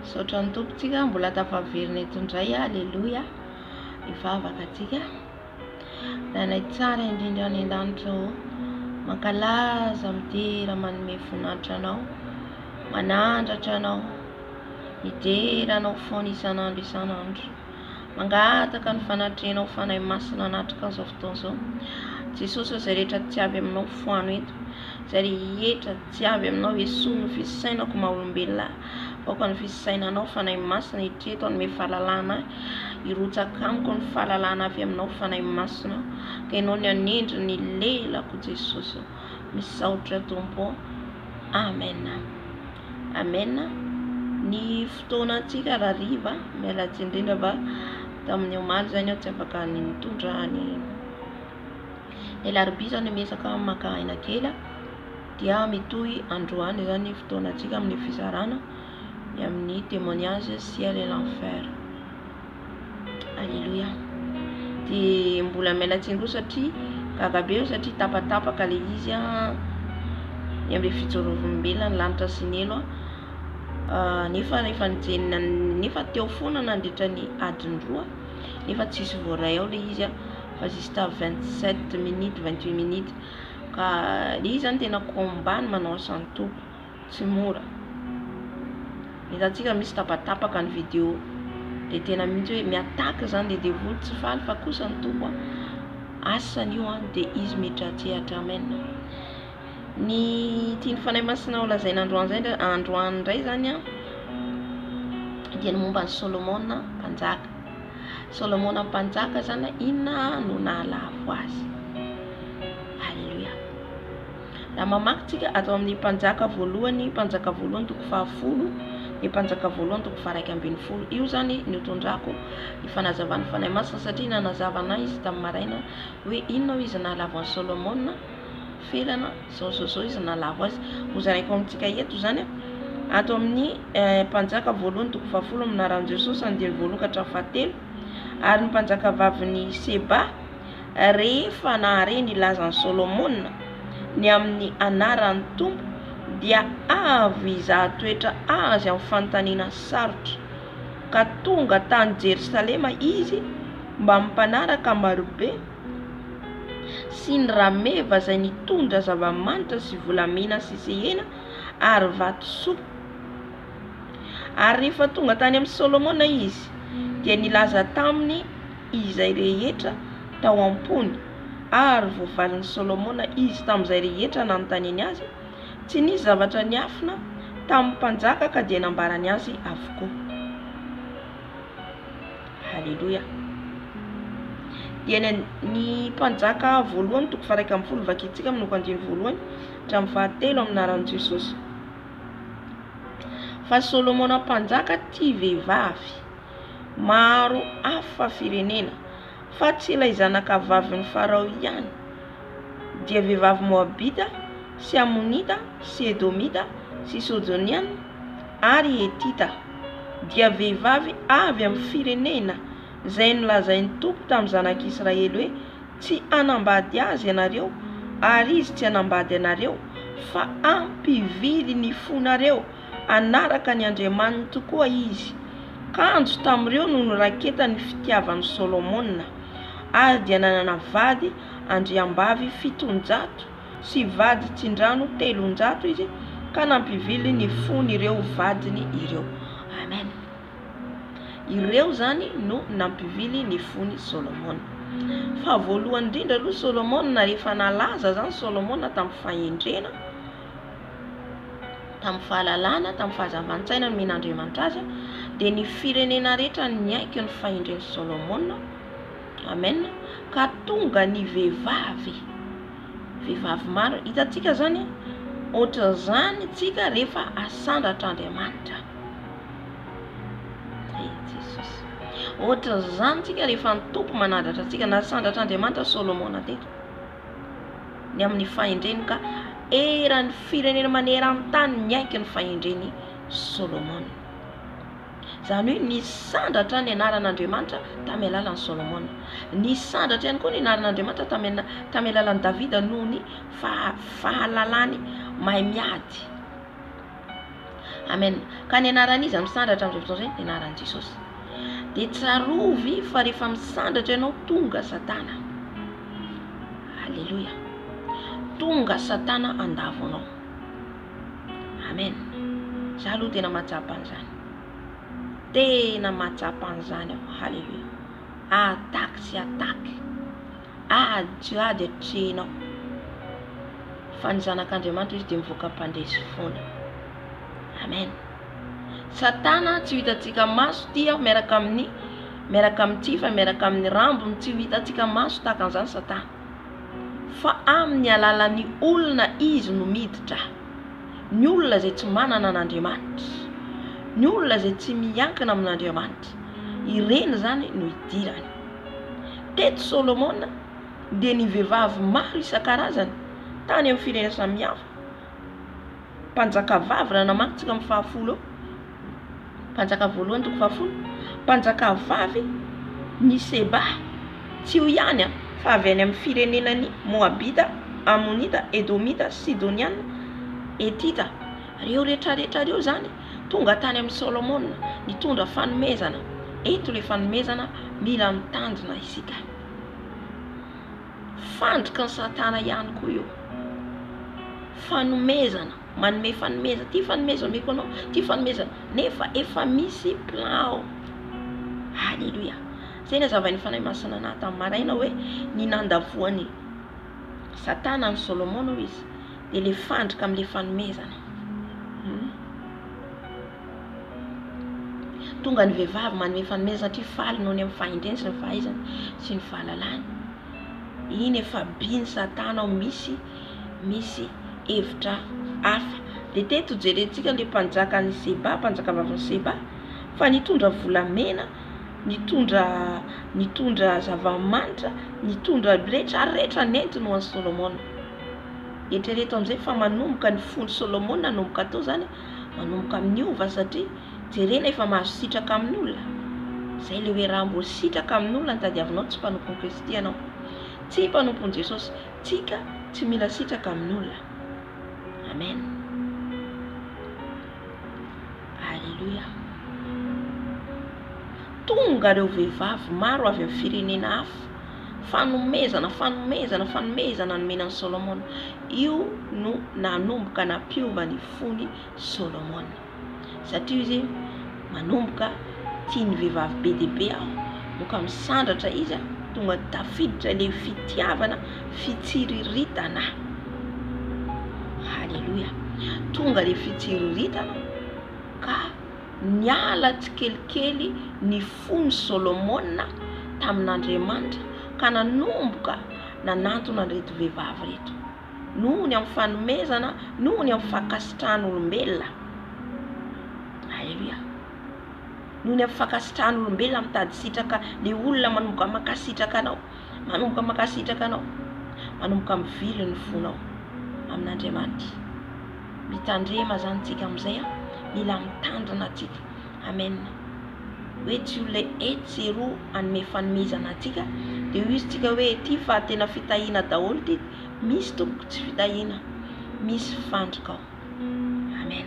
Saotra ny tompontsika mbola tafaverina eto indray. Aleluia. Ivavaka atsika. Nanay tsara indrindra any an-danitra mankalaza midera manome voninahitra anao, manandratra anao, midera anao foana isan'andro isan'andro, mangataka ny fanatrehanao fanahy masina anatrika an'izao fotoana izao. Jesosy izay rehetra tsy avy aminao foano eto, izay rehetra tsy avy aminao esono ny fisainako maha-olombelona, vaoka ny fisainanao fanahy masina hitreto anome fahalalana, hirotsaka amiko ny fahalalana avy aminao fanahy masina, ka ianao ny anendry ny lelako Jesosy. Misaotra Tompo. Amen. Amen. Ny fotoana antsika rariva, miala tsindrindra va tamin'ny omaly zany aho tsy afaka nitondra ny larobia zany mesaka maka aina kely, dia mitohy androany zany fotoana antsika amin'ny fizarana amin'ny témoignage ciel et l'enfer. Alléluia. Dia mbola miala tsindro satria gagabe satria tapatapaka le izy amin'ny fijorovam-belona ny lanitra sy ny elo, nefa nijenina nefa teo foana nandritra ny adiny roa, nefa tsisy voaray ao le izy fa juste 27 minutes 28 minutes, ka le izy zany tena kombany manao asan'ny tompo, tsy mora. Hitantsika misy tapatapaka ny vidéo, de tena mihitsy hoe miataka zany le devoly tsy faly fa kosa ny tompo asany io de izy mitratrehatra. Amen. Ny tiany fanahy masina ho lazaina androany indray zany dia ny momba ny Solomona mpanjaka. Solomona mpanjaka zany inona no nahalavo azy? Alléluia. Raha mamaky tsika atao amin'ny mpanjaka voalohany toko 10, ny mpanjaka voalohany toko 120. Io zany nitondrako ny fanazavany fanahy masina satria nanazavana izy tamin'ny maraina hoe inona izy nahalavo an'i Solomona felana zao izy nahalavo azy. Hozaraiko amintsika eto zany ato amin'ny mpanjaka voalohany toko 10 amin'ny anaran'i Jesosy 1:7, ary ny mpanjaka vaviny Seba rehefa nahare ny lazan'i Solomona ny amin'ny anaran'ny tompo dia avy izaha toetra azy amin'ny fanontaniana sarotra, ka tonga tany Jerusalema izy mba mimpanaraka marobe sy ny rameva izay nitondra zava-manitra sy volamena sy sehena ary vatosoa. Ary rehefa tonga tany amin'ny Solomona izy dia nilaza taminy izay rehetra tao am-pony, ary voavalin'ny Solomona izy tamin'izay rehetra nanontaniany azy, tsy nisy zavatra niafina tamin'ny mpanjaka ka dia nambarany azy avokoa. Halleluja. Dia ny mpanjaka voalohany toko 1:10 vakitsika amin'ny andiny voalohany hatramin'ny 7 amin'ny anaran'i Jesosy. Fa Solomona mpanjaka tia vehivavy maro hafa firenena, fa tsy ilay zanakavaviny Farao ihany, dia vehivavy Moabita sy Amonita sy Edomita sy Sidoniana ary Hetita, dia vehivavy avy amin'ny firenena izay nolazain'ny tompo tamin'ny zanak'Israely hoe tsy hanambady azy ianareo, ary izy tsy hanambady anareo fa ampivily ny fonareo, anaraka ny Andriamanitra tokoa izy. Kanjo tamin'ireo no niraketa ny fitiavan'ny Solomona, ary dia nanana vady andriambavy 700 sy vady tsindrano 300 izy, ka nampivily ny fony ireo vadiny ireo. Amen. Ireo zany no nampivily ny fony Solomona. Fa voalohany indrindra aloha Solomona rehefa nalaza zany Solomona tamin'ny fahendrena, tamin'ny fahalalana, tamin'ny fahazavantsaina ny men'Andriamanitra azy, dia ny firenena rehetra niaiky ny fahendren'i Solomona. Amen. Ka tonga ny vehivavy maro. Hitantsika zany ohatra zany tsika rehefa asandatra Andriamanitra. Ohatra zany tsika rehefa ny tompo manandratra tsika, nasandatra Andriamanitra Solomona teto ny amin'ny fahendreny, ka eran'ny firenena maneran-tany niaiky ny fahendreny Solomona. Zany hoe nisandatra ny anaran'Andriamanitra tamin'ny alalan'i Solomona, nisandatra ihany koa ny anaran'Andriamanitra tamin'ny alalan'i Davida noho ny fahalalany mahay miady. amen. Ka ny anaran'izy misandatra amin'izay fotoana izay ny anaran'i Jesosy. Dia tsarovy fa rehefa misandatra ianao tonga Satana. Halleloia. Tonga Satana andavo anao. Amen. Za aloha tena mahatsapa an'izany. Tena mahatsapa an'izany aho. Halleloia. Ataky sy ataky. Ady atrehinao. Fa ny zanak'Andriamanitra izy dia mivoaka mpandresy foana. Amen. Satana tsy hitantsika maso tia miaraka amin'ity fa miaraka amin'ny rambony tsy hitantsika maso tahaka an'izany Satana. Fa amin'ny alalan'ny olona izy no miditra. Ny olona izay tsy manana an'Andriamanitra, ny olona izay tsy miankina amin'Andriamanitra, ireny zany no idirany. Teto Solomona dia ny vehivavy maro isan-karazany tany amin'ny firenena samihafa. Mpanjaka vavy raha namakintsika amin'ny 10, mpanjaka voalohany 10. Mpanjaka vavy ny Seba, tsy ho ihany fa avy any amin'ny firenenany Moabita, Amonita, Edomita, Sidoniana, Etita. Reo rehetrarehetra reo zany tonga tany amin'ny Solomona nitondra fanomezana. Eto le fanomezana mila mitandrina isika. Fandrika ny Satana ihany koa io. Fanomezana, manome fanomezana, ty fanomezana meko anao, ty fanomezana nefa efa misy plan. Halleluia. Zay ny azavain'ny fanahy masina na tamin'ny maraina hoe ny nandavoany Satana ny Solomona izy dia le fandrika amin'le fanomezana. Tonga ny vehivavy manome fanomezana satria faly noho ny amin'ny fahendreny sy ny fahaizany sy ny fahalalany. Iny efa biany Satana misy hevitra hafa. Dia teto jerentsika le mpanjaka ny Seba, mpanjaka vavy ny Seba, fa nitondra volamena, nitondra zava-manitra, nitondra rehetrarehetra nentiny ho an'ny Solomona. Eritrereto amin'izay fa manomboka ny fony Solomona nanomboka tao zany, manomboka amin'ny ova satria jerena efa mahazo sitraka amin'ny olona. Zay le hoe raha mbola sitraka amin'ny olona nitadiavinao tsy mpanompon'ny Kristy ianao, tsy mpanompon'i Jesosy, tsika tsy mila sitraka amin'ny olona. Amen. Halleluia. Tonga reo vehivavy maro avy amin'ny firenena hafa, fanomezana nomenan'ny Solomona. Io no nanomboka nampiova ny fony Solomona. Satria izy manomboka tia ny vehivavy be dia be aho, moka misandratra izy tonga tafiditra le fitiavana, fitsiriritana. Halleluia. Tonga le fitsiriritana ka niala tsikelikely ny fony Solomona tamin'Andriamanitra ka nanomboka nanantona an'ireto vehivavy reto. Noho ny amin'ny fanomezana, noho ny amin'ny fakasitrahan'olombelona. Halleluia. Noho ny amin'ny fakasitrahan'olombelona mitady sitraka, le olona manomboka makasitraka anao, manomboka mivily ny fonao amin'Andriamanitra. Mitandrema zany tsika amin'izay mila mitandrina tsika. Amen. Hoe tsy olona etsy sy roa anome fanomezana atsika dia izy tsika hoe ty fa tena fitahiana daholo ty, misy tompoko tsy fitahiana, misy fandrika ao. Amen.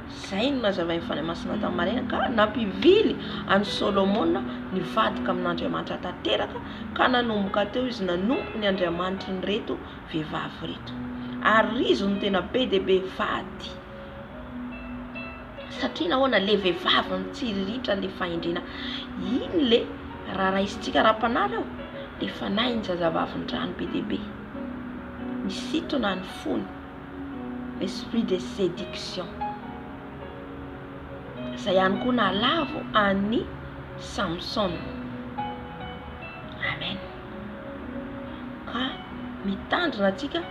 Zay no nazavain'ny fanahy masina tamin'ny maraina ka nampivily an'i Solomona nivadika amin'Andriamanitra tanteraka ka nanomboka teo izy nanompo ny Andriamanitra ny reto vehivavy reto. Ary izy no tena be dia be vady. Satria nahoana le vehivavy mitsiriritra le fahendrena. Iny le raha raisitsika raha-panareo le fanahy ny zazavavin-drano be dia be. Misintona ny fony, esprit de séduction. Zay ihany koa Nahalavo An I Solomona. Amen. Ka mitandrina atsika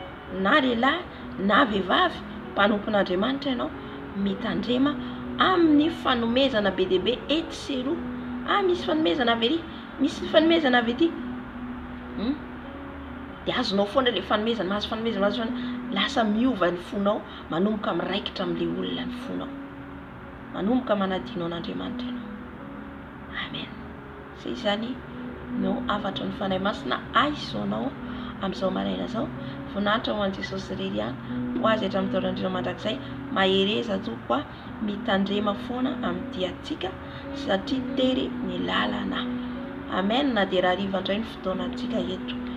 na lehilahy na vehivavy mpanompon'Andriamanitra ianao, mitandrema amin'ny fanomezana be dia be etsy sy roa. Misy fanomezana avy ery, misy fanomezana avy ety. Dia azonao foana le fanomezana, mahazo fanomezana, lasa miova ny fonao, manomboka miraikitra amin'le olona ny fonao, manomboka manadinao an'Andriamanitra ianao. Amen. Zay zany no afatry ny fanahy masina aisoanao amin'izao maraina zao voninahitra ho an'i Jesosy irery ihany ho azy hatramin'ny taorandrina mandrakizay. Mahereza tokoa mitandrema foana amin'ny diantsika satria tery ny lalana. Amen. Na dia raha riva indray ny fotoanantsika eto.